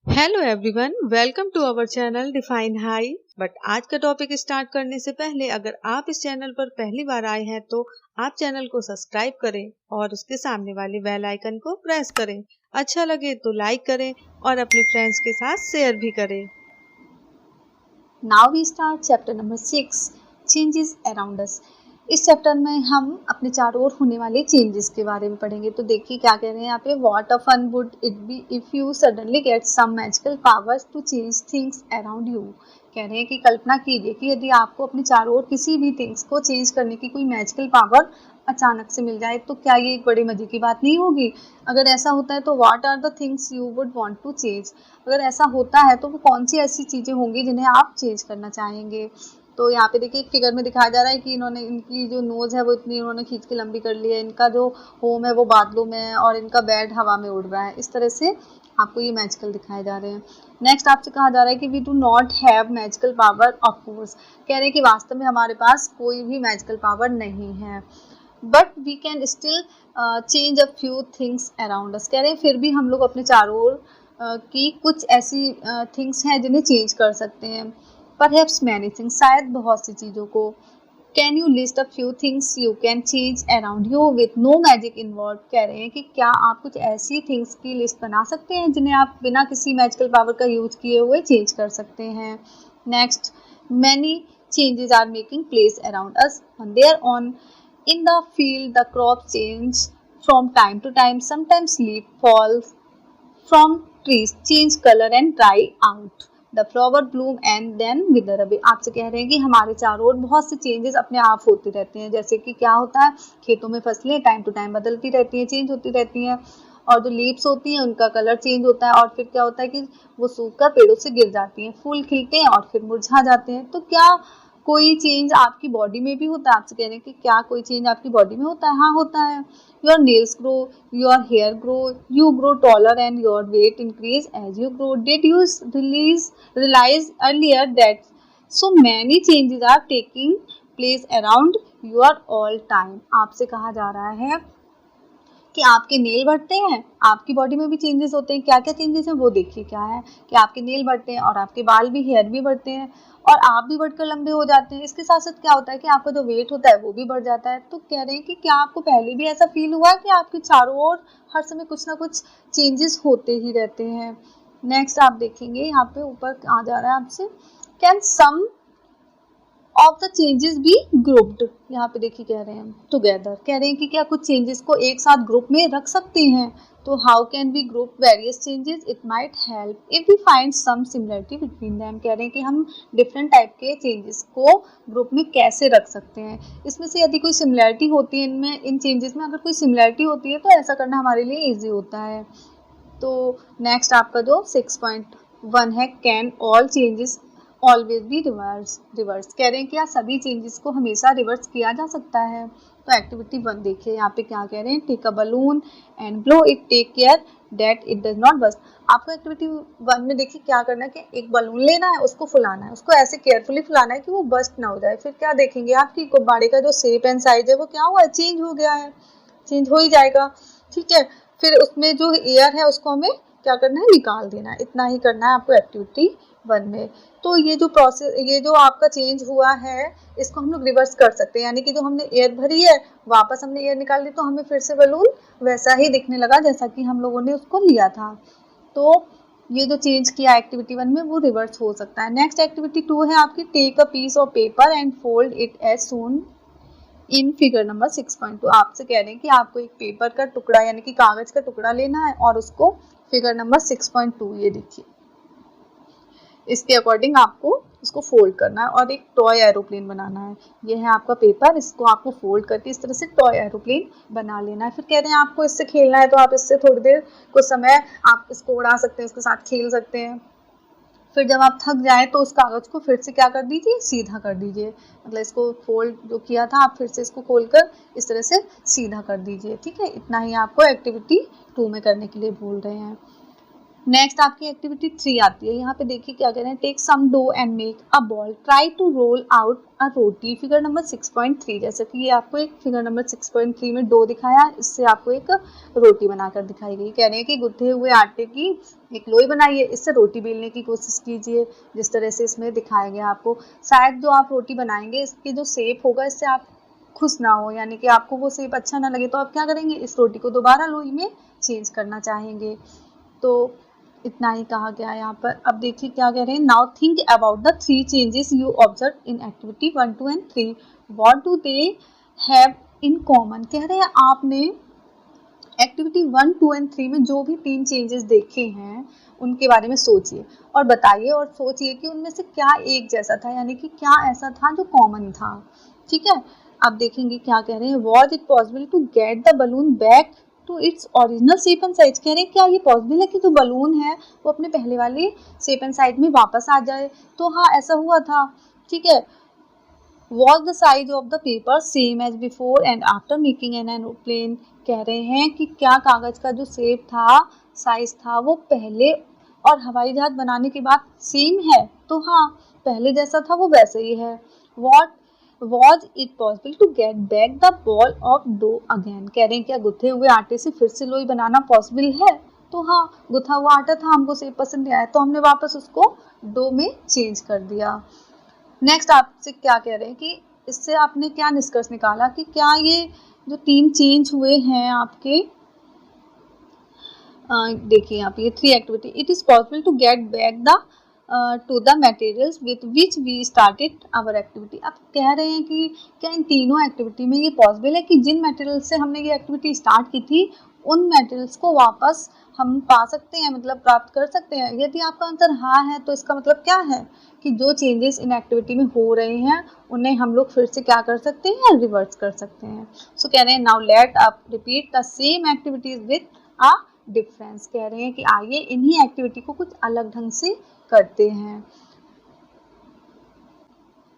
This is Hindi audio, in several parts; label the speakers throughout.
Speaker 1: Hello everyone, welcome to our channel define high. But आज का टॉपिक स्टार्ट करने से पहले अगर आप इस चैनल पर पहली बार आए हैं तो आप चैनल को सब्सक्राइब करें और उसके सामने वाले बेल आइकन को प्रेस करें। अच्छा लगे तो लाइक करें और अपने फ्रेंड्स के साथ शेयर भी करें।
Speaker 2: Now we start chapter number 6 changes around us। इस चैप्टर में हम अपने चारों ओर होने वाले चेंजेस के बारे में पढ़ेंगे। तो देखिए क्या कह रहे हैं यहाँ पे, what a fun would it be if you suddenly get some magical powers to change things around you. कह रहे हैं कि कल्पना कीजिए कि यदि आपको अपने चारों ओर किसी भी थिंग्स को चेंज करने की कोई मैजिकल पावर अचानक से मिल जाए तो क्या ये एक बड़ी मजे की बात नहीं होगी। अगर ऐसा होता है तो what are the things you would want to change. अगर ऐसा होता है तो वो कौन सी ऐसी चीज़ें होंगी जिन्हें आप चेंज करना चाहेंगे। तो यहाँ पे देखिए एक फिगर में दिखाया जा रहा है कि इन्होंने इनकी जो नोज़ है वो इतनी उन्होंने खींच के लंबी कर ली है, इनका जो होम है वो बादलों में है और इनका बेड हवा में उड़ रहा है। इस तरह से आपको ये मैजिकल दिखाए जा रहे हैं। नेक्स्ट आपसे कहा जा रहा है कि we do not have magical power of course. कह रहे हैं कि वास्तव में हमारे पास कोई भी मैजिकल पावर नहीं है, but we can still change a few things around us. कह रहे हैं फिर भी हम लोग अपने चारों ओर की कुछ ऐसी थिंग्स हैं जिन्हें चेंज कर सकते हैं। परहैप्स मैनी थिंग्स, शायद बहुत सी चीज़ों को। Can you list a few things you can change around you with no magic involve. कह रहे हैं कि क्या आप कुछ ऐसी थिंग्स की लिस्ट बना सकते हैं जिन्हें आप बिना किसी मैजिकल पावर का यूज किए हुए चेंज कर सकते हैं। Next, many changes are making place around us on there on. In the field, the crops change from time to time. Sometimes leaf falls from trees, change color and dry out. The flower bloom and then wither away। आपसे कह रहे हैं कि हमारे चारों ओर बहुत से चेंजेस अपने आप होते रहते हैं। जैसे कि क्या होता है, खेतों में फसलें टाइम टू टाइम बदलती रहती हैं, चेंज होती रहती हैं, और जो लीव्स होती हैं उनका कलर चेंज होता है, और फिर क्या होता है कि वो सूखकर पेड़ों से गिर जाती हैं, फूल खिलते हैं और फिर मुरझा जाते हैं। तो क्या कोई चेंज आपकी बॉडी में भी होता है? आपसे कह रहे हैं कि क्या कोई चेंज आपकी बॉडी में होता है? हाँ, होता है। Your nails grow, your hair grow, you grow taller and your weight increase as you grow. Did you realise earlier that so many changes are taking place around your all time. आपसे कहा जा रहा है कि आपके नेल बढ़ते हैं, आपकी बॉडी में भी चेंजेस होते हैं। क्या क्या चेंजेस हैं वो देखिए क्या है कि आपके नेल बढ़ते हैं और आपके बाल भी, हेयर भी बढ़ते हैं और आप भी बढ़कर लंबे हो जाते हैं। इसके साथ साथ क्या होता है कि आपका जो वेट होता है वो भी बढ़ जाता है। तो कह रहे हैं कि क्या आपको पहले भी ऐसा फील हुआ कि आपके चारों ओर हर समय कुछ ना कुछ चेंजेस होते ही रहते हैं। नेक्स्ट आप देखेंगे यहाँ पे ऊपर आ जा रहा है आपसे, can some of the changes be grouped. यहाँ पे देखिए कह रहे हैं टुगेदर। कह रहे हैं कि क्या कुछ चेंजेस को एक साथ ग्रुप में रख सकते हैं। तो how can we group various changes, it might help if we find some similarity between them. कह रहे हैं कि हम डिफरेंट टाइप के चेंजेस को ग्रुप में कैसे रख सकते हैं। इसमें से यदि कोई सिमिलरिटी होती है, इनमें इन चेंजेस में अगर कोई सिमिलरिटी होती है तो ऐसा करना हमारे लिए ईजी होता है। तो नेक्स्ट आपका जो 6.1 है, can all changes always be reverse. कह रहे हैं कि क्या सभी चेंजेस को हमेशा रिवर्स किया जा सकता है। तो एक्टिविटी 1 देखिए यहाँ पे क्या कह रहे हैं, take a balloon and blow it, take care that it does not burst. आपको एक्टिविटी 1 में देखिए क्या करना है कि एक बलून लेना है, उसको फुलाना है, उसको ऐसे केयरफुली फुलाना है कि वो बस्ट ना हो जाए। फिर क्या देखेंगे आपकी गुब्बारे का जो शेप एंड साइज है वो क्या हुआ है, चेंज हो गया है, चेंज हो ही जाएगा। ठीक है, फिर उसमें जो एयर है उसको हमें क्या करना है, निकाल देना है। इतना ही करना है आपको एक्टिविटी 1 में। तो ये जो प्रोसेस, ये जो आपका चेंज हुआ है इसको हम लोग रिवर्स कर सकते हैं, यानी कि जो हमने एयर भरी है वापस हमने एयर निकाल दी तो हमें फिर से बलून वैसा ही दिखने लगा जैसा कि हम लोगों ने उसको लिया था। तो ये जो चेंज किया एक्टिविटी 1 में वो रिवर्स हो सकता है। नेक्स्ट एक्टिविटी 2 है आपकी, take a piece of paper and fold it as shown in figure number 6.2। आपसे कह रहे हैं कि आपको एक पेपर का टुकड़ा यानी कि कागज का टुकड़ा लेना है और उसको फिगर नंबर 6.2 ये देखिए इसके अकॉर्डिंग आपको इसको फोल्ड करना है और एक टॉय एरोप्लेन बनाना है। ये है आपका पेपर, इसको आपको फोल्ड करके इस तरह से टॉय एरोप्लेन बना लेना है। फिर कह रहे हैं आपको इससे खेलना है तो आप इससे थोड़ी देर कुछ समय आप इसको उड़ा सकते हैं, इसके साथ खेल सकते हैं। फिर जब आप थक जाए तो उस कागज को फिर से क्या कर दीजिए, सीधा कर दीजिए। मतलब इसको फोल्ड जो किया था आप फिर से इसको खोलकर इस तरह से सीधा कर दीजिए। ठीक है, इतना ही आपको एक्टिविटी 2 में करने के लिए बोल रहे हैं। नेक्स्ट आपकी एक्टिविटी 3 आती है। यहाँ पे देखिए क्या कह रहे हैं, take some dough and make a ball, try to roll out a roti, figure number 6.3। जैसे कि ये आपको एक फिगर नंबर 6.3 में डो दिखाया, इससे आपको एक रोटी बनाकर दिखाई गई। कह रहे हैं कि गुथे हुए आटे की एक लोई बनाइए, इससे रोटी बेलने की कोशिश कीजिए, जिस तरह से इसमें दिखाया गया आपको। शायद जो आप रोटी बनाएंगे इसकी जो शेप होगा इससे आप खुश ना हो, यानी कि आपको वो शेप अच्छा ना लगे, तो आप क्या करेंगे, इस रोटी को दोबारा लोई में चेंज करना चाहेंगे। तो इतना ही कहा गया है यहाँ पर। अब देखिए क्या कह रहे हैं, now think about the 3 changes you observe in activity 1, 2 and 3, what do they have in common. कह रहे हैं आपने एक्टिविटी 1, 2 एंड 3 में जो भी 3 चेंजेस देखे हैं उनके बारे में सोचिए और बताइए, और सोचिए कि उनमें से क्या एक जैसा था, यानी कि क्या ऐसा था जो कॉमन था। ठीक है, अब देखेंगे क्या कह रहे हैं, was it possible to get the balloon back to its original shape and size. कह रहे हैं क्या ये पॉसिबल है कि जो बलून है वो अपने पहले वाले शेप एंड साइज में वापस आ जाए। तो हाँ, ऐसा हुआ था। ठीक है, was the size of the paper same as before and after making an aeroplane। कह रहे हैं कि क्या कागज का जो शेप था, साइज था, वो पहले और हवाई जहाज बनाने के बाद सेम है। तो हाँ, पहले जैसा था वो वैसे ही है। What was it possible to get back the ball of dough again। कह रहे हैं क्या गुथे हुए आटे से फिर से लोई बनाना पॉसिबल है। तो हाँ, गुथा हुआ आटा था, हमको शेप पसंद नहीं आया तो हमने वापस उसको डो में चेंज कर दिया। नेक्स्ट आपसे क्या कह रहे हैं कि इससे आपने क्या निष्कर्ष निकाला कि क्या ये जो 3 चेंज हुए हैं आपके, देखिए यहाँ पे ये 3 activity, it is possible to get back the to the materials with which we started our activity. अब कह रहे हैं कि क्या इन तीनों एक्टिविटी में ये पॉसिबल है कि जिन मटेरियल से हमने ये एक्टिविटी स्टार्ट की थी उन मटेरियल्स को वापस हम पा सकते हैं, मतलब प्राप्त कर सकते हैं। यदि आपका आंसर हाँ है तो इसका मतलब क्या है कि जो चेंजेस इन एक्टिविटी में हो रहे हैं उन्हें हम लोग फिर से क्या कर सकते हैं, रिवर्स कर सकते हैं। सो कह रहे हैं now let up repeat the same activities with a difference. कह रहे हैं कि आइए इन्हीं एक्टिविटी को कुछ अलग ढंग से करते हैं।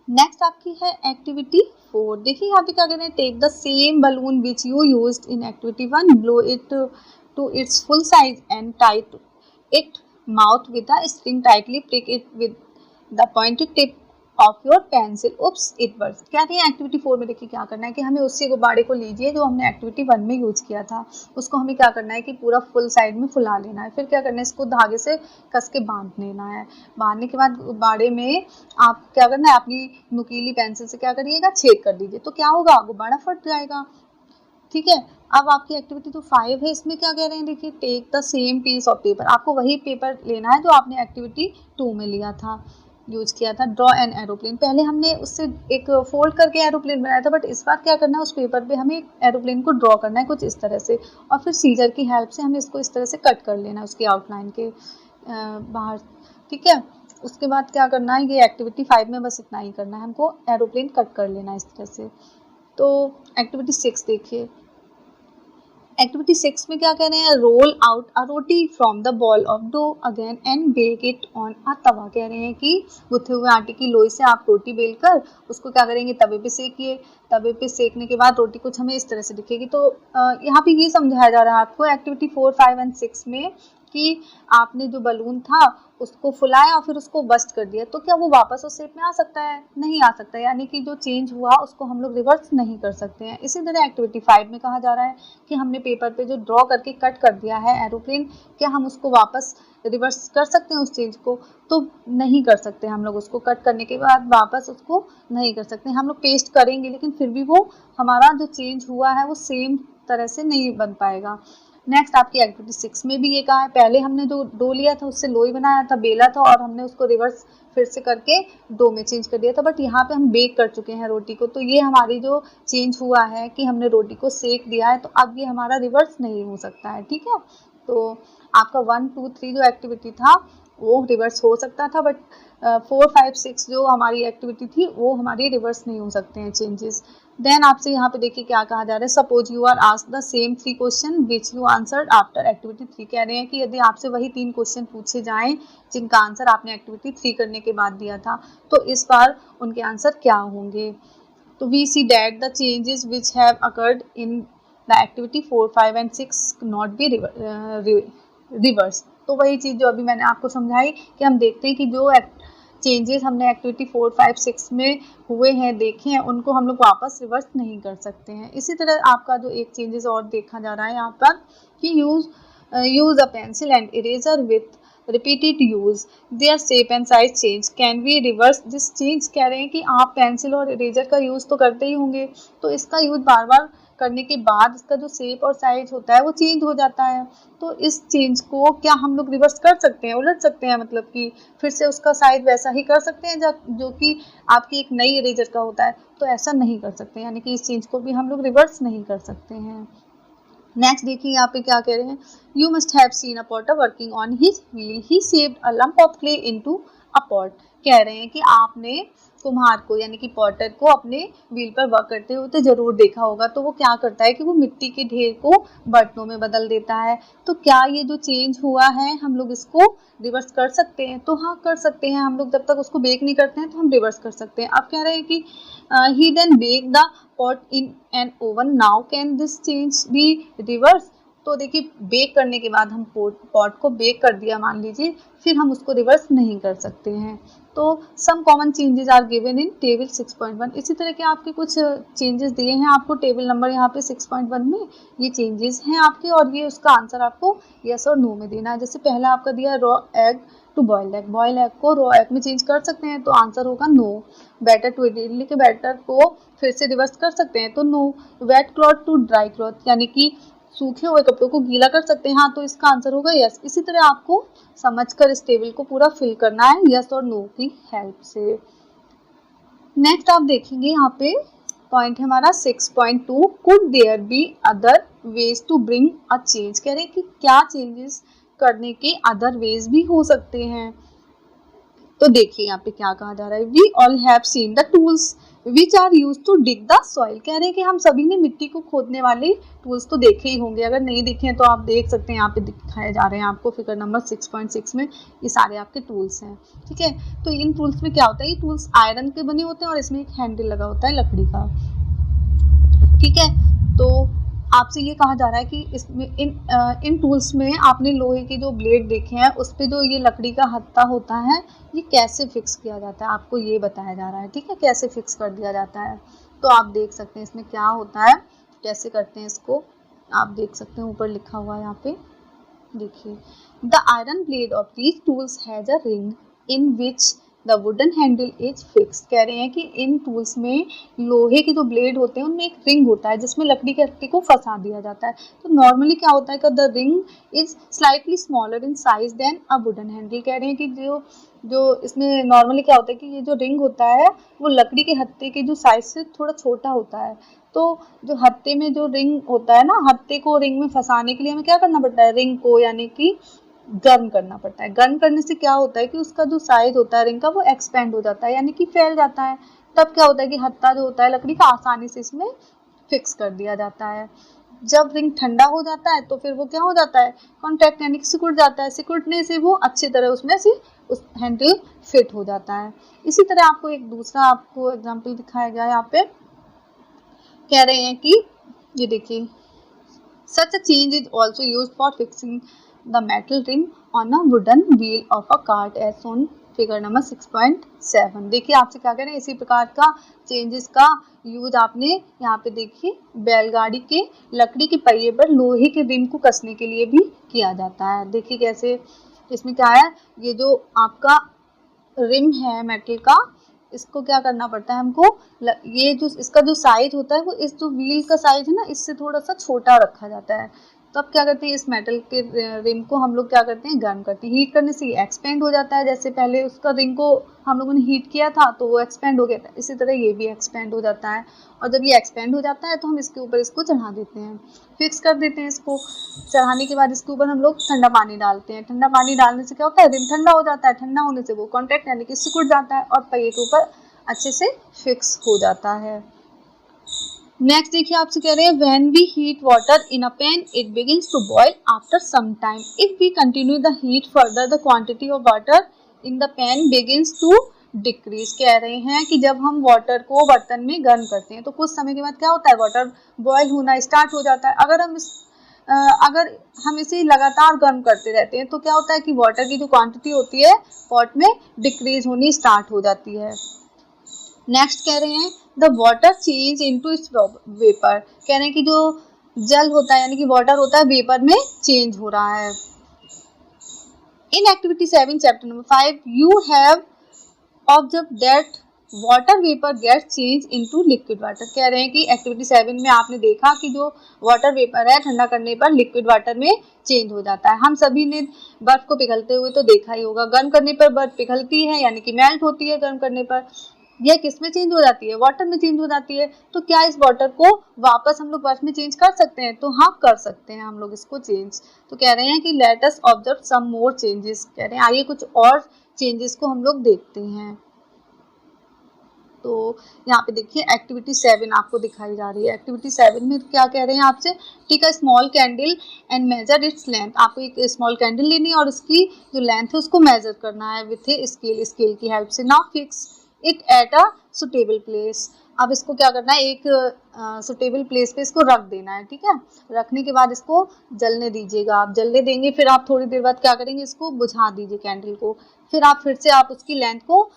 Speaker 2: नेक्स्ट आपकी है एक्टिविटी 4। देखिए यहाँ पे क्या कह रहे हैं, take the same balloon which you used in activity 1, blow it to its full size and tie it mouth with the string tightly, prick it with the pointed tip of your pencil, oops it burst. क्या है एक्टिविटी 4 में देखिए क्या करना है कि हमें उसी गुब्बारे को लीजिए जो हमने एक्टिविटी 1 में यूज किया था, उसको हमें क्या करना है कि पूरा फुल साइड में फुला लेना है। फिर क्या करना है, इसको धागे से कस के बांध लेना है। बांधने के बाद गुब्बारे में आप क्या करना है, अपनी नुकीली पेंसिल से क्या करिएगा, छेद कर दीजिए। तो क्या होगा, गुब्बारा फट जाएगा। ठीक है, अब आपकी एक्टिविटी जो 5 है इसमें क्या कह रहे हैं, देखिए take the same piece of paper. आपको वही पेपर लेना है जो आपने एक्टिविटी 2 में लिया था, यूज किया था। ड्रॉ एन एरोप्लेन, पहले हमने उससे एक फोल्ड करके एरोप्लेन बनाया था, बट इस बार क्या करना है, उस पेपर पे हमें एरोप्लेन को ड्रॉ करना है कुछ इस तरह से, और फिर सीजर की हेल्प से हमें इसको इस तरह से कट कर लेना है उसकी आउटलाइन के बाहर। ठीक है, उसके बाद क्या करना है, ये एक्टिविटी 5 में बस इतना ही करना है, हमको एरोप्लेन कट कर लेना है इस तरह से। तो एक्टिविटी 6 देखिए, एक्टिविटी 6 में क्या कह रहे हैं, roll out a roti from the ball of dough again and bake it on a tawa. कह रहे हैं कि गुथे हुए आटे की लोई से आप रोटी बेलकर उसको क्या करेंगे, तवे पे सेकिए। तवे पे सेकने के बाद रोटी कुछ हमें इस तरह से दिखेगी। तो यहाँ पे ये समझाया जा रहा है आपको एक्टिविटी 4, 5 एंड 6 में कि आपने जो बलून था उसको फुलाया और फिर उसको बस्ट कर दिया, तो क्या वो वापस उस शेप में आ सकता है, नहीं आ सकता है। यानी कि जो चेंज हुआ उसको हम लोग रिवर्स नहीं कर सकते हैं। इसी तरह एक्टिविटी 5 में कहा जा रहा है कि हमने पेपर पे जो ड्रॉ करके कट कर दिया है एरोप्लेन, क्या हम उसको वापस रिवर्स कर सकते हैं उस चेंज को, तो नहीं कर सकते। हम लोग उसको कट करने के बाद वापस उसको नहीं कर सकते। हम लोग पेस्ट करेंगे लेकिन फिर भी वो हमारा जो चेंज हुआ है वो सेम तरह से नहीं बन पाएगा। नेक्स्ट आपकी एक्टिविटी 6 में भी ये कहा है, पहले हमने जो डो लिया था उससे लोई बनाया था, बेला था, और हमने उसको रिवर्स फिर से करके डो में चेंज कर दिया था, बट यहाँ पे हम बेक कर चुके हैं रोटी को। तो ये हमारी जो चेंज हुआ है कि हमने रोटी को सेक दिया है, तो अब ये हमारा रिवर्स नहीं हो सकता है। ठीक है, तो आपका 1, 2, 3 जो एक्टिविटी था वो रिवर्स हो सकता था, बट 4, 5, 6 जो हमारी एक्टिविटी थी वो हमारी रिवर्स नहीं हो सकते हैं चेंजेस। देन आपसे यहाँ पे देखिए क्या कहा जा रहा है, suppose you are asked the same 3 question which you answered after activity 3। कह रहे हैं कि यदि आपसे वही 3 क्वेश्चन पूछे जाएं जिनका आंसर आपने एक्टिविटी 3 करने के बाद दिया था, तो इस बार उनके आंसर क्या होंगे। तो we see that the changes which have occurred in the activity 4, 5 and 6 not be reverse. तो वही चीज़ जो अभी मैंने आपको समझाई कि हम देखते हैं कि जो चेंजेस हमने एक्टिविटी 4, 5, 6 में हुए हैं, देखे हैं, उनको हम लोग वापस रिवर्स नहीं कर सकते हैं। इसी तरह आपका जो एक चेंजेस और देखा जा रहा है यहाँ पर कि use a pencil and eraser with repeated use their shape and size change can we reverse this change. कह रहे हैं कि आप पेंसिल और इरेजर का यूज़ तो करते ही होंगे, तो इसका यूज़ बार बार करने के बाद इसका जो शेप और साइज होता है वो चेंज हो जाता है। तो इस चेंज को क्या हम लोग रिवर्स कर सकते हैं, उलट सकते हैं, मतलब कि फिर से उसका साइज वैसा ही कर सकते हैं जो कि आपकी एक नई इरेजर का होता है? तो ऐसा नहीं कर सकते, यानी कि इस चेंज को भी हम लोग रिवर्स नहीं कर सकते हैं। नेक्स्ट देखिए यहाँ पे क्या कह रहे हैं, you must have seen a Potter working on his wheel, he shaped a lump of clay into a pot. कह रहे हैं कि आपने कुम्हार को यानी कि पॉटर को अपने व्हील पर वर्क करते हुए तो जरूर देखा होगा। तो वो क्या करता है कि वो मिट्टी के ढेर को बर्तनों में बदल देता है। तो क्या ये जो चेंज हुआ है हम लोग इसको रिवर्स कर सकते हैं? तो हाँ, कर सकते हैं हम लोग, जब तक उसको बेक नहीं करते हैं तो हम रिवर्स कर सकते हैं। अब कह रहे हैं कि he then baked the pot in an oven, now can this change be reversed? तो देखिए बेक करने के बाद हम पॉट को बेक कर दिया मान लीजिए, फिर हम उसको रिवर्स नहीं कर सकते हैं। तो some common changes are given in table 6.1। इसी तरह के आपके कुछ चेंजेस दिए हैं आपको टेबल नंबर यहाँ पे 6.1 में, ये चेंजेस हैं आपके और ये उसका आंसर आपको यस और नो में देना है। जैसे पहला आपका दिया raw egg to boil egg, boil egg को रॉ एग में चेंज कर सकते हैं, तो आंसर होगा नो। बैटर टू इडली के बैटर को फिर से रिवर्स कर सकते हैं, तो no. Wet cloth to dry cloth, यानी कि सूखे हुए कपड़ों को गीला कर सकते हैं, हाँ, तो इसका आंसर होगा यस। इसी तरह आपको समझकर इस टेबल को पूरा फिल करना है यस और नो की हेल्प से। नेक्स्ट आप देखेंगे यहाँ पे पॉइंट है हमारा 6.2, could there be other ways to bring a change. कह रहे हैं कि क्या चेंजेस करने के अदर वेज भी हो सकते हैं। तो देखिए यहाँ पे क्या कहा जा रहा है, we all have seen the tools which are use to dig the soil. कह रहे हैं कि हम सभी ने मिट्टी को खोदने वाले टूल्स तो देखे ही होंगे, अगर नहीं देखे हैं तो आप देख सकते हैं, यहाँ पे दिखाए जा रहे हैं आपको फिगर नंबर 6.6 में ये सारे आपके टूल्स हैं। ठीक है, तो इन टूल्स में क्या होता है, ये टूल्स आयरन के बने होते हैं और इसमें एक हैंडल लगा होता है लकड़ी का। ठीक है, तो आपसे ये कहा जा रहा है कि इसमें इन टूल्स में आपने लोहे के जो ब्लेड देखे हैं उस पर जो ये लकड़ी का हत्था होता है ये कैसे फिक्स किया जाता है, आपको ये बताया जा रहा है। ठीक है, कैसे फिक्स कर दिया जाता है, तो आप देख सकते हैं इसमें क्या होता है, कैसे करते हैं इसको, आप देख सकते हैं ऊपर लिखा हुआ है यहाँ पे देखिए, the iron blade of these tools has a ring in which the wooden handle is fix. कह रहे हैं कि इन टूल्स में लोहे के जो ब्लेड होते हैं उनमें एक रिंग होता है जिसमें लकड़ी के हत्थे को फंसा दिया जाता है। तो नॉर्मली क्या होता है कि the ring is slightly smaller in size than a wooden handle. कह रहे हैं कि जो इसमें नॉर्मली क्या होता है कि ये जो रिंग होता है वो लकड़ी के हत्थे के जो साइज से थोड़ा छोटा होता है। तो जो हत्थे में जो रिंग होता है ना, हत्थे को रिंग में फंसाने के लिए हमें क्या करना पड़ता है, रिंग को यानी कि गर्म करना पड़ता है। गर्म करने से क्या होता है कि उसका जो साइज होता है रिंग का वो एक्सपेंड हो जाता है, यानी कि फैल जाता है। तब क्या होता है कि हत्था जो होता है लकड़ी का आसानी से इसमें फिक्स कर दिया जाता है। जब रिंग ठंडा हो जाता है तो फिर वो क्या हो जाता है, कॉन्टैक्ट यानी कि सिकुड़ जाता है। सिकुड़ने से वो अच्छी तरह उसमें से उस हैंडल फिट हो जाता है। इसी तरह आपको एक दूसरा आपको एग्जाम्पल दिखाया गया है यहाँ पे, कह रहे हैं कि ये देखिए, such a change is also use for fixing the metal rim on a wooden wheel of a cart as shown figure number 6.7। देखिए आपसे क्या कह रहे हैं, इसी प्रकार का चेंजेस का यूज आपने यहाँ पे देखिए बैलगाड़ी के लकड़ी के पहिए पर लोहे के रिम को कसने के लिए भी किया जाता है। देखिए कैसे, इसमें क्या है, ये जो आपका रिम है मेटल का, इसको क्या करना पड़ता है हमको, ये जो इसका जो साइज होता है वो इस जो व्हील का साइज है ना इससे थोड़ा सा छोटा रखा जाता है। तो अब क्या करते हैं, इस मेटल के रिम को हम लोग क्या करते हैं, गर्म करते हैं। हीट करने से ये एक्सपेंड हो जाता है, जैसे पहले उसका रिंग को हम लोगों ने हीट किया था तो वो एक्सपेंड हो गया था, इसी तरह ये भी एक्सपेंड हो जाता है। और जब ये एक्सपेंड हो जाता है तो हम इसके ऊपर इसको चढ़ा देते हैं, फिक्स कर देते हैं। इसको चढ़ाने के बाद इसके ऊपर हम लोग ठंडा पानी डालते हैं। ठंडा पानी डालने से क्या होता है, रिम ठंडा हो जाता है, ठंडा होने से वो कॉन्टैक्ट यानी कि सिकुड़ जाता है और पहिए के ऊपर अच्छे से फिक्स हो जाता है। नेक्स्ट देखिए आपसे कह रहे हैं, when we heat water in a pan it begins to boil after some time, if we continue the heat further the quantity of water in the pan begins to decrease. कह रहे हैं कि जब हम वाटर को बर्तन में गर्म करते हैं तो कुछ समय के बाद क्या होता है, वाटर बॉयल होना स्टार्ट हो जाता है। अगर हम इस अगर हम इसे लगातार गर्म करते रहते हैं तो क्या होता है कि वाटर की जो क्वांटिटी होती है पॉट में डिक्रीज होनी स्टार्ट हो जाती है। नेक्स्ट कह रहे हैं the water change into its vapour, कह रहे हैं कि जो जल होता है यानी कि वाटर होता है वेपर में चेंज हो रहा है। In activity 7 chapter number 5 you have observe that water vapour get change into liquid water, कह रहे हैं कि एक्टिविटी 7 में आपने देखा कि जो वाटर वेपर है ठंडा करने पर लिक्विड वाटर में चेंज हो जाता है। हम सभी ने बर्फ को पिघलते हुए तो देखा ही होगा, गर्म करने पर बर्फ पिघलती है यानी कि मेल्ट होती है गर्म करने पर, यह किस में चेंज हो जाती है, वाटर में चेंज हो जाती है। तो क्या इस वाटर को वापस हम लोग बर्फ में चेंज कर सकते हैं, तो हाँ कर सकते हैं हम लोग इसको चेंज। तो कह रहे हैं कि let us observe some more changes, कह रहे हैं आइए कुछ और चेंजेस को हम लोग देखते हैं। तो यहाँ पे देखिए एक्टिविटी 7 आपको दिखाई जा रही है। एक्टिविटी 7 में क्या कह रहे हैं आपसे, take a small candle and measure its length, आपको एक स्मॉल कैंडल लेनी है और उसकी जो लेंथ है उसको मेजर करना है विथ ए स्केल, स्केल की हेल्प से। Now fix it at a suitable place, अब इसको क्या करना है, एक सुटेबल प्लेस पे इसको रख देना है, ठीक है। रखने के बाद इसको जलने दीजिएगा, आप जलने देंगे, फिर आप थोड़ी देर बाद क्या करेंगे, इसको बुझा दीजिए कैंडल को, फिर आप फिर से आप उसकी लेंथ को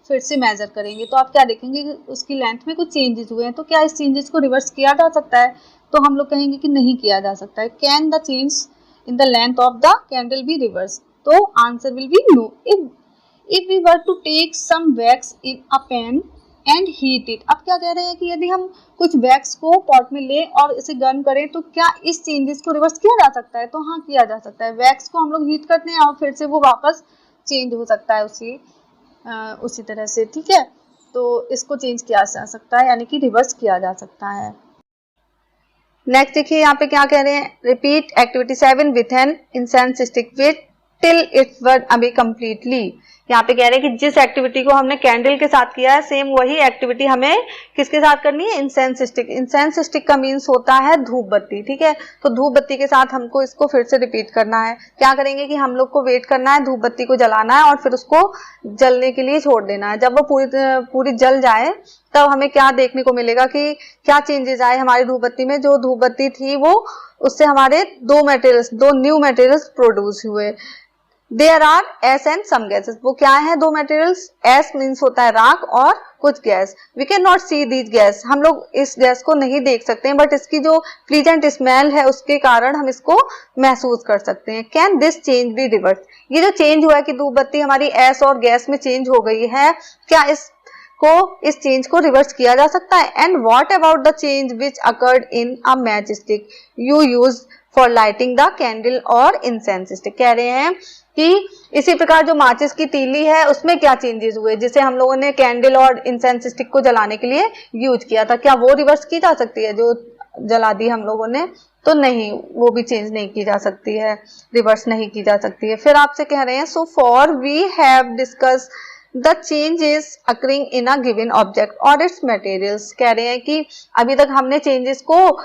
Speaker 2: फिर से मेजर करेंगे, तो आप क्या देखेंगे कि उसकी लेंथ में कुछ चेंजेस हुए हैं। तो क्या इस चेंजेस को रिवर्स किया जा सकता है, तो हम लोग कहेंगे कि नहीं किया जा सकता है। Can the change in the length of the candle be reverse, तो answer will be no. If we were to take some wax in a pan and heat it, अब क्या कह रहे हैं कि यदि हम कुछ वैक्स को पॉट में लें और इसे गर्म करें तो क्या इस चेंजेस को रिवर्स किया जा सकता है, तो हाँ किया जा सकता है। वैक्स को हम लोग हीट करते हैं और फिर से वो वापस चेंज हो सकता है उसी तरह से, ठीक है। तो इसको चेंज किया जा सकता है यानी कि रिवर्स किया जा सकता है। नेक्स्ट देखिए यहाँ पे क्या कह रहे हैं, repeat activity 7 with an incense stick with till it's word अभी कम्प्लीटली। यहाँ पे कह रहे हैं कि जिस एक्टिविटी को हमने कैंडल के साथ किया है सेम वही एक्टिविटी हमें किसके साथ करनी है, इंसेंस स्टिक। इंसेंस स्टिक का मीन्स होता है धूप बत्ती, ठीक है। तो धूप बत्ती के साथ हमको इसको फिर से रिपीट करना है। क्या करेंगे कि हम लोग को वेट करना है, धूप बत्ती को जलाना है और फिर उसको जलने के लिए छोड़ देना है। जब वो पूरी जल जाए तब हमें क्या देखने को मिलेगा कि क्या चेंजेस आए हमारी धूप बत्ती में। जो धूप बत्ती थी वो उससे हमारे दो न्यू मटेरियल्स प्रोड्यूस हुए। There are ash and some gases, वो क्या है दो मटेरियल्स, एस मीन्स होता है राख और कुछ gas. We can not see these gas, हम लोग इस गैस को नहीं देख सकते हैं बट इसकी जो प्लीजेंट स्मेल है उसके कारण हम इसको महसूस कर सकते हैं। Can this change be reverse, ये जो चेंज हुआ है कि धूप बत्ती हमारी एस और गैस में चेंज हो गई है, क्या इस चेंज को रिवर्स किया जा सकता है। And what about the change which occurred in a match stick you use for lighting the candle और इंसेंस स्टिक, कह रहे हैं कि इसी प्रकार जो माचिस की तीली है उसमें क्या चेंजेस हुए जिसे हम लोगों ने कैंडल और इंसेंस स्टिक को जलाने के लिए यूज किया था, क्या वो रिवर्स की जा सकती है जो जला दी हम लोगों ने, तो नहीं, वो भी चेंज नहीं की जा सकती है, रिवर्स नहीं की जा सकती है। फिर आपसे कह रहे हैं so far we have discuss the changes occurring in a given object और इट्स मटेरियल्स, कह रहे हैं कि अभी तक हमने चेंजेस को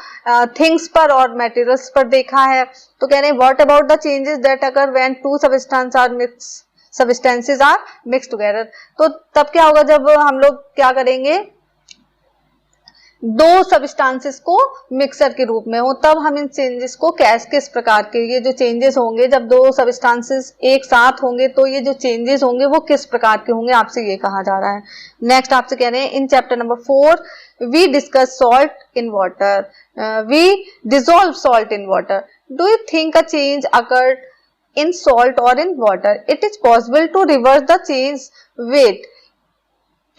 Speaker 2: थिंग्स पर और मटेरियल्स पर देखा है। तो कह रहे हैं what about the changes that occur when two substances are mix together, तो तब क्या होगा जब हम लोग क्या करेंगे, दो सब्सटेंसेस को मिक्सर के रूप में हो, तब हम इन चेंजेस को किस प्रकार के, ये जो चेंजेस होंगे जब दो सब्सटेंसेस एक साथ होंगे तो ये जो चेंजेस होंगे वो किस प्रकार के होंगे, आपसे ये कहा जा रहा है। नेक्स्ट आपसे कह रहे हैं in chapter number 4 we discuss salt in water, we dissolve salt in water, do you think a change occurred in salt और in water, it is possible to reverse the change with,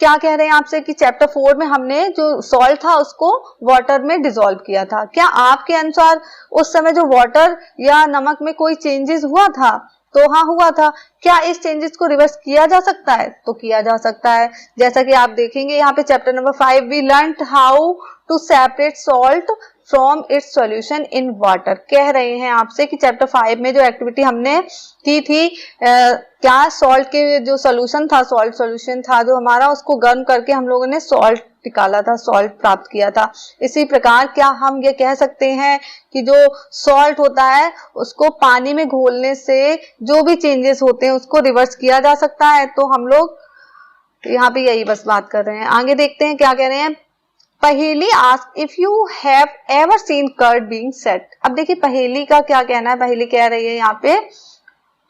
Speaker 2: क्या कह रहे हैं आपसे कि चैप्टर 4 में हमने जो सॉल्ट था उसको वाटर में डिसॉल्व किया था, क्या आपके अनुसार उस समय जो वाटर या नमक में कोई चेंजेस हुआ था, तो हाँ हुआ था। क्या इस चेंजेस को रिवर्स किया जा सकता है, तो किया जा सकता है। जैसा कि आप देखेंगे यहाँ पे chapter number 5 we learned how to separate salt from its solution in water, कह रहे हैं आपसे कि चैप्टर 5 में जो एक्टिविटी हमने की थी क्या सॉल्ट के जो सॉल्यूशन था, सॉल्ट सॉल्यूशन था जो हमारा, उसको गर्म करके हम लोगों ने सॉल्ट निकाला था, सॉल्ट प्राप्त किया था। इसी प्रकार क्या हम ये कह सकते हैं कि जो सॉल्ट होता है उसको पानी में घोलने से जो भी चेंजेस होते हैं उसको रिवर्स किया जा सकता है, तो हम लोग यहाँ पे यही बस बात कर रहे हैं। आगे देखते हैं क्या कह रहे हैं, Paheli ask if you have ever seen curd being set. अब देखिए पहेली का क्या कहना है, पहेली कह रही है यहाँ पे,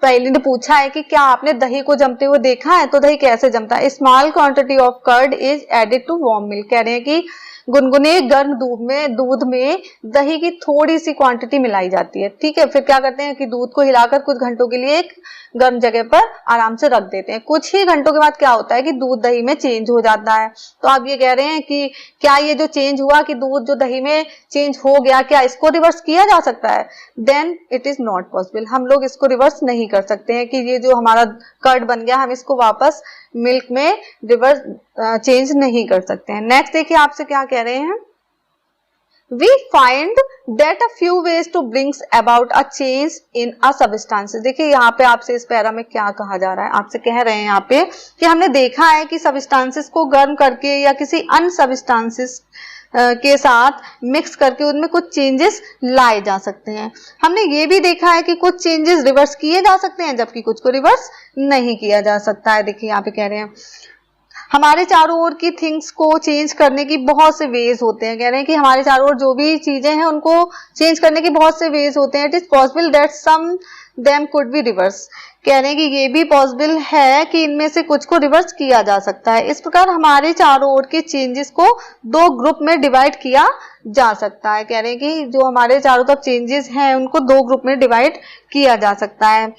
Speaker 2: पहेली ने पूछा है कि क्या आपने दही को जमते हुए देखा है, तो दही कैसे जमता है। Small quantity of curd is added to warm milk, कह रहे हैं कि गुनगुने गर्म दूध में दही की थोड़ी सी क्वांटिटी मिलाई जाती है, ठीक है। फिर क्या करते हैं कि दूध को हिलाकर कुछ घंटों के लिए एक गर्म जगह पर आराम से रख देते हैं। कुछ ही घंटों के बाद क्या होता है कि दूध दही में चेंज हो जाता है। तो आप ये कह रहे हैं कि क्या ये जो चेंज हुआ कि दूध जो दही में चेंज हो गया, क्या इसको रिवर्स किया जा सकता है? Then it is not possible, हम लोग इसको रिवर्स नहीं कर सकते हैं कि ये जो हमारा कर्ड बन गया हम इसको वापस मिल्क में रिवर्स चेंज नहीं कर सकते हैं। नेक्स्ट देखिए आपसे क्या कह रहे हैं, we find that a few ways to brings about a change in a substance। देखिए यहाँ पे आपसे इस पैरा में क्या कहा जा रहा है, आपसे कह रहे हैं यहाँ पे कि हमने देखा है कि सबस्टांसेस को गर्म करके या किसी अन्य सबस्टांसेस के साथ मिक्स करके उनमें कुछ चेंजेस लाए जा सकते हैं। हमने ये भी देखा है कि कुछ चेंजेस रिवर्स किए जा सकते हैं जबकि कुछ को रिवर्स नहीं किया जा सकता है। देखिए यहाँ पे कह रहे हैं हमारे चारों ओर की थिंग्स को चेंज करने की बहुत से वेज होते हैं, कह रहे हैं कि हमारे चारों ओर जो भी चीजें हैं उनको चेंज करने के बहुत से वेज होते हैं। It is possible that some them could be reverse, कह रहे हैं कि ये भी पॉसिबल है कि इनमें से कुछ को रिवर्स किया जा सकता है। इस प्रकार हमारे चारों ओर के चेंजेस को दो ग्रुप में डिवाइड किया जा सकता है, कह रहे हैं कि जो हमारे चारों तरफ चेंजेस हैं उनको दो ग्रुप में डिवाइड किया जा सकता है।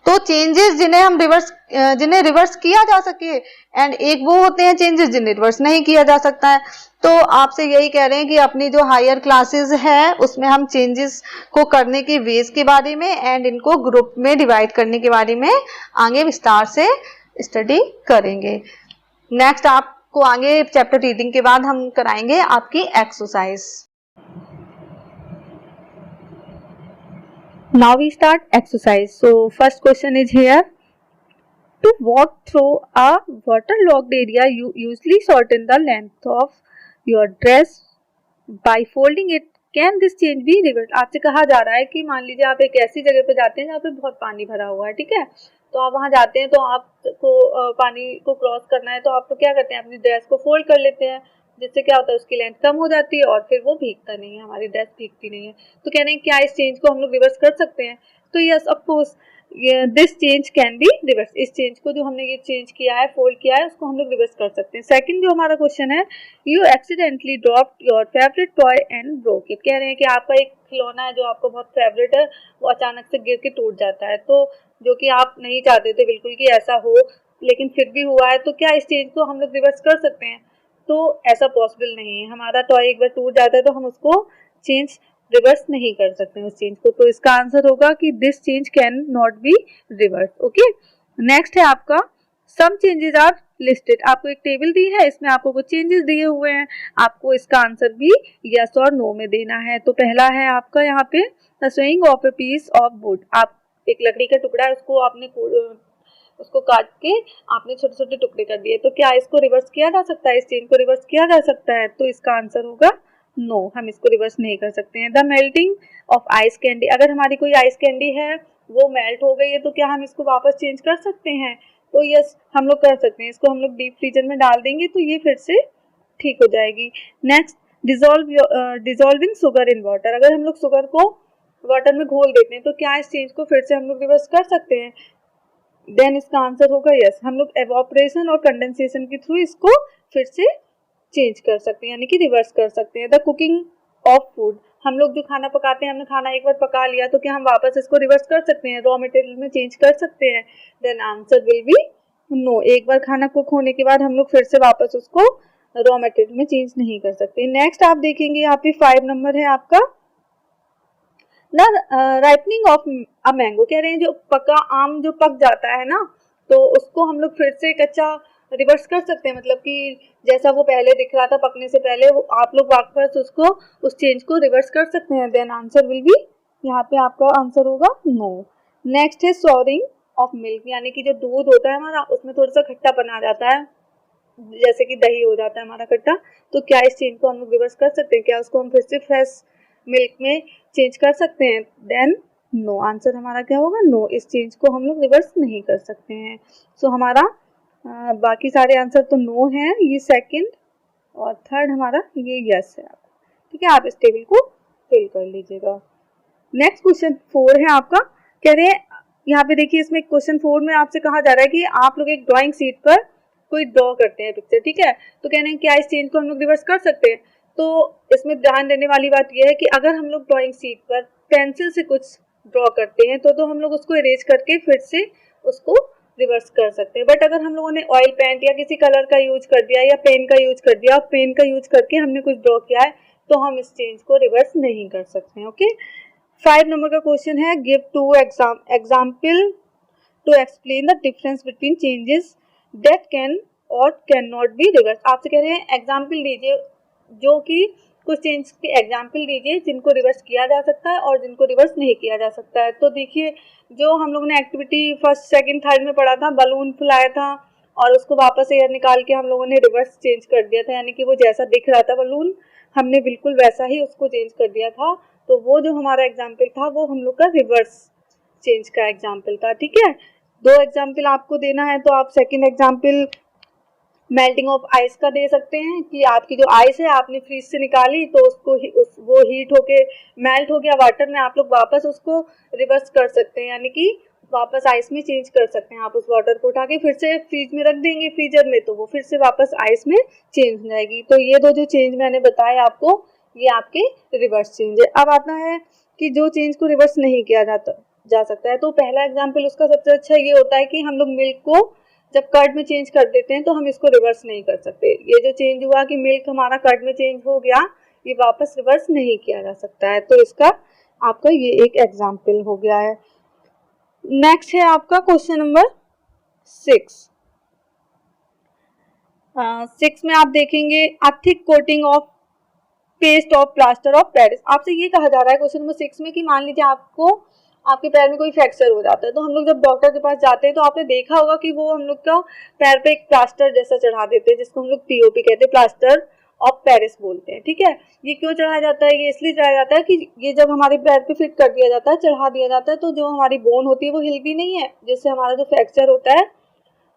Speaker 2: तो चेंजेस जिन्हें रिवर्स किया जा सके एंड एक वो होते हैं चेंजेस जिन्हें रिवर्स नहीं किया जा सकता है। तो आपसे यही कह रहे हैं कि अपनी जो हायर क्लासेस है उसमें हम चेंजेस को करने के वेज के बारे में एंड इनको ग्रुप में डिवाइड करने के बारे में आगे विस्तार से स्टडी करेंगे। नेक्स्ट आपको आगे चैप्टर रीडिंग के बाद हम कराएंगे आपकी exercise.
Speaker 3: Now we start exercise. So first question is here. To walk through a waterlogged area, you usually shorten the length of your dress by folding it. Can this change be reversed? आपसे कहा जा रहा है कि मान लीजिए आप एक ऐसी जगह पे जाते हैं जहाँ पे बहुत पानी भरा हुआ है, ठीक है। तो आप वहाँ जाते हैं तो आपको पानी को क्रॉस करना है, तो आप तो क्या करते हैं अपनी ड्रेस को फोल्ड कर लेते हैं, जिससे क्या होता है उसकी लेंथ कम हो जाती है और फिर वो भीगता नहीं है, हमारी ड्रेस भीगती नहीं है। तो कह रहे हैं क्या इस चेंज को हम लोग रिवर्स कर सकते हैं? तो yes of course this change can be reverse. इस चेंज को जो हमने ये चेंज किया है, फोल्ड किया है, उसको हम लोग रिवर्स कर सकते हैं। सेकंड जो हमारा क्वेश्चन है, you accidentally dropped your favourite toy and broke it. कह रहे हैं कि आपका एक खिलौना है जो आपको बहुत फेवरेट है, वो अचानक से गिर के टूट जाता है, तो जो कि आप नहीं चाहते थे बिल्कुल कि ऐसा हो, लेकिन फिर भी हुआ है, तो क्या इस चेंज को हम लोग रिवर्स कर सकते हैं? तो ऐसा पॉसिबल नहीं है। हमारा टॉय एक बार टूट जाता है तो हम उसको चेंज रिवर्स नहीं कर सकते उस चेंज को। तो इसका आंसर होगा कि this change can not be reverse. Okay, next है आपका सम चेंजेस आर लिस्टेड। आपको एक टेबल दी है, इसमें आपको कुछ चेंजेस दिए हुए हैं, आपको इसका आंसर भी यस और नो में देना है। तो पहला है आपका यहाँ पे the swing of a piece of wood. आप एक लकड़ी का टुकड़ा है, उसको काट के आपने छोटे छोटे टुकड़े कर दिए, तो क्या इसको रिवर्स किया जा सकता है? इस चेंज को रिवर्स किया जा सकता है? तो इसका आंसर होगा नो, हम इसको रिवर्स नहीं कर सकते हैं। The melting of ice candy. अगर हमारी कोई आइस कैंडी है वो मेल्ट हो गई है, तो क्या हम इसको वापस चेंज कर सकते हैं? तो यस, हम लोग कर सकते हैं। इसको हम लोग डीप फ्रीजर में डाल देंगे तो ये फिर से ठीक हो जाएगी। Next, dissolving sugar in water. अगर हम लोग शुगर को वाटर में घोल देते हैं तो क्या इस चेंज को फिर से हम लोग रिवर्स कर सकते हैं? देन इसका आंसर होगा यस, हम लोग एवोपरेशन और कंडेंसेशन के थ्रू इसको फिर से चेंज कर सकते हैं, यानी कि रिवर्स कर सकते हैं। The cooking of food. हम लोग जो खाना पकाते हैं, हमने खाना एक बार पका लिया, तो क्या हम वापस इसको रिवर्स कर सकते हैं, रॉ मटेरियल में चेंज कर सकते हैं? Then answer will be no. एक बार खाना कुक होने के बाद हम लोग फिर से वापस उसको रॉ मटेरियल में चेंज नहीं कर सकते। नेक्स्ट आप देखेंगे यहाँ पे 5 नंबर है आपका ना राइपनिंग ऑफ अ मैंगो। कह रहे हैं जो पका आम जो पक जाता है ना, तो उसको हम लोग फिर से कच्चा रिवर्स कर सकते हैं, मतलब कि जैसा वो पहले दिख रहा था पकने से पहले, आप लोग वापस उसको उस चेंज को रिवर्स कर सकते हैं। देन आंसर विल बी, यहाँ पे आपका आंसर होगा नो। नेक्स्ट है सॉरिंग ऑफ मिल्क, यानी कि जो दूध होता है हमारा उसमें थोड़ा सा खट्टापन आ जाता है, जैसे कि दही हो जाता है हमारा खट्टा, तो क्या इस चेंज को हम लोग रिवर्स कर सकते हैं? क्या उसको हम फिर से फ्रेश मिल्क में चेंज कर सकते हैं? देन नो, आंसर हमारा क्या होगा नो, इस चेंज को हम लोग रिवर्स नहीं कर सकते हैं। सो हमारा बाकी सारे आंसर तो नो है। ये सेकंड और थर्ड हमारा ये यस है। ठीक है, आप इस टेबल को फिल कर लीजिएगा। नेक्स्ट क्वेश्चन 4 है आपका, कह रहे हैं यहाँ पे देखिए, इसमें क्वेश्चन 4 में आपसे कहा जा रहा है कि आप लोग एक ड्राइंग शीट पर कोई ड्रॉ करते हैं पिक्चर। ठीक है, तो कह रहे हैं क्या इस चेंज को हम लोग रिवर्स कर सकते हैं। तो इसमें ध्यान देने वाली बात यह है कि अगर हम लोग ड्राइंग शीट पर पेंसिल से कुछ ड्रॉ करते हैं तो हम लोग उसको इरेज करके फिर से उसको रिवर्स कर सकते हैं। बट अगर हम लोगों ने ऑयल पेंट या किसी कलर का यूज कर दिया या पेन का यूज कर दिया, पेन का यूज करके हमने कुछ ड्रॉ किया है, तो हम इस चेंज को रिवर्स नहीं कर सकते हैं। ओके, 5 नंबर का क्वेश्चन है, give 2 example to explain the difference between changes that can or can not be reverse. आपसे कह रहे हैं एग्जाम्पल दीजिए, जो कि कुछ चेंज के एग्जाम्पल दीजिए जिनको रिवर्स किया जा सकता है और जिनको रिवर्स नहीं किया जा सकता है। तो देखिए, जो हम लोगों ने एक्टिविटी फर्स्ट सेकंड थर्ड में पढ़ा था, बलून फुलाया था और उसको वापस एयर निकाल के हम लोगों ने रिवर्स चेंज कर दिया था, यानी कि वो जैसा दिख रहा था बलून, हमने बिल्कुल वैसा ही उसको चेंज कर दिया था। तो वो जो हमारा एग्जाम्पल था वो हम लोग का रिवर्स चेंज का एग्जाम्पल था। ठीक है, 2 एग्जाम्पल आपको देना है, तो आप second example melting of ice का दे सकते हैं कि आपकी जो आइस है आपने फ्रीज से निकाली तो उसको वो हीट होके मेल्ट हो गया वाटर में, आप लोग वापस उसको रिवर्स कर सकते हैं, यानी कि वापस आइस में चेंज कर सकते हैं। आप उस वाटर को उठा के फिर से फ्रीज में रख देंगे फ्रीजर में, तो वो फिर से वापस आइस में चेंज हो जाएगी। तो ये 2 जो चेंज मैंने बताए आपको, ये आपके रिवर्स चेंज है। अब आता है कि जो चेंज को रिवर्स नहीं किया जा सकता है, तो पहला एग्जाम्पल उसका सबसे अच्छा ये होता है कि हम लोग मिल्क को जब कर्ड में चेंज कर देते हैं तो हम इसको रिवर्स नहीं कर सकते। ये जो चेंज हुआ कि मिल्क हमारा कर्ड में चेंज हो गया, ये वापस रिवर्स नहीं किया जा सकता है। तो इसका आपका ये एक एग्जाम्पल हो गया है। नेक्स्ट है आपका क्वेश्चन नंबर 6। 6 में आप देखेंगे a thick coating of paste of plaster of Paris. आपसे ये कहा जा रहा है क्वेश्चन नंबर 6 में कि मान लीजिए आपके पैर में कोई फ्रैक्चर हो जाता है, तो हम लोग जब डॉक्टर के पास जाते हैं तो आपने देखा होगा कि वो हम लोग का पैर पे एक प्लास्टर जैसा चढ़ा देते हैं, जिसको हम लोग पीओपी कहते हैं, प्लास्टर ऑफ पेरिस बोलते हैं। ठीक है, ये क्यों चढ़ाया जाता है? ये इसलिए चढ़ाया जाता है कि ये जब हमारे पैर पे फिट कर दिया जाता है, चढ़ा दिया जाता है, तो जो हमारी बोन होती है वो हिलती नहीं है, जिससे हमारा जो फ्रैक्चर होता है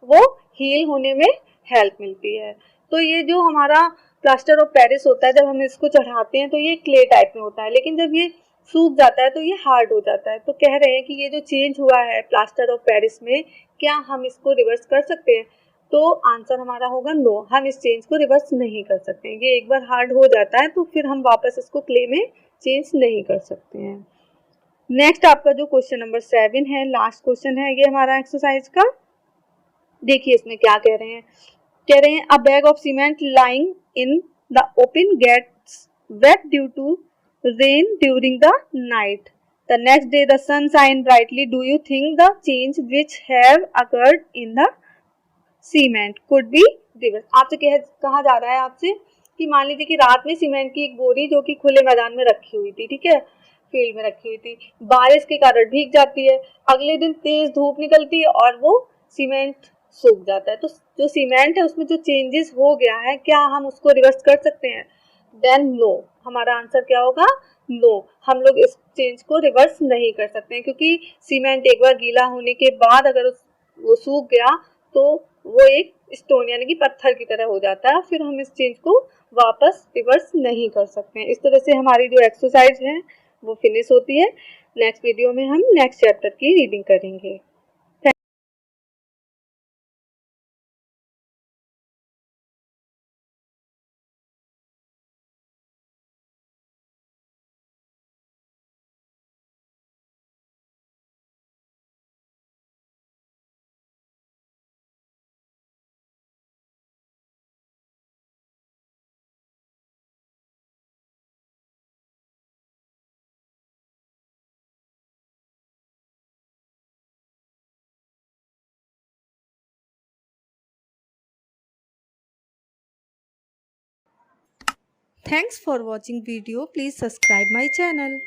Speaker 3: वो हील होने में हेल्प मिलती है। तो ये जो हमारा प्लास्टर ऑफ पेरिस होता है, जब हम इसको चढ़ाते हैं तो ये क्ले टाइप में होता है, लेकिन जब ये सूख जाता है तो ये हार्ड हो जाता है। तो कह रहे हैं कि ये जो चेंज हुआ है प्लास्टर ऑफ पेरिस में, क्या हम इसको रिवर्स कर सकते हैं? तो आंसर हमारा होगा नो, हम इस चेंज को रिवर्स नहीं कर सकते हैं। ये एक बार हार्ड हो जाता है तो फिर हम वापस इसको क्ले में चेंज नहीं कर सकते हैं। नेक्स्ट आपका जो क्वेश्चन नंबर 7 है, लास्ट क्वेश्चन है ये हमारा एक्सरसाइज का। देखिए इसमें क्या कह रहे हैं, कह रहे हैं a bag of cement lying in the open gets wet due to rain during the night. The next day the sun shine brightly. Do you think the change which have occurred in the cement could be reversed? आपसे कहा जा रहा है आपसे कि मान लीजिए कि रात में सीमेंट की एक बोरी जो कि खुले मैदान में रखी हुई थी, ठीक है, फील्ड में रखी हुई थी, बारिश के कारण भीग जाती है, अगले दिन तेज धूप निकलती है और वो सीमेंट सूख जाता है। तो जो सीमेंट है उसमें जो चेंजेस हो गया है, क्या हम उसको रिवर्स कर सकते हैं? देन नो, हमारा आंसर क्या होगा? नो, हम लोग इस चेंज को रिवर्स नहीं कर सकते हैं, क्योंकि सीमेंट एक बार गीला होने के बाद अगर वो सूख गया तो वो एक स्टोन यानी कि पत्थर की तरह हो जाता है, फिर हम इस चेंज को वापस रिवर्स नहीं कर सकते हैं। इस तरह से हमारी जो एक्सरसाइज है वो फिनिश होती है। नेक्स्ट वीडियो में हम नेक्स्ट चैप्टर की रीडिंग करेंगे।
Speaker 1: Thanks for watching video. Please subscribe my channel.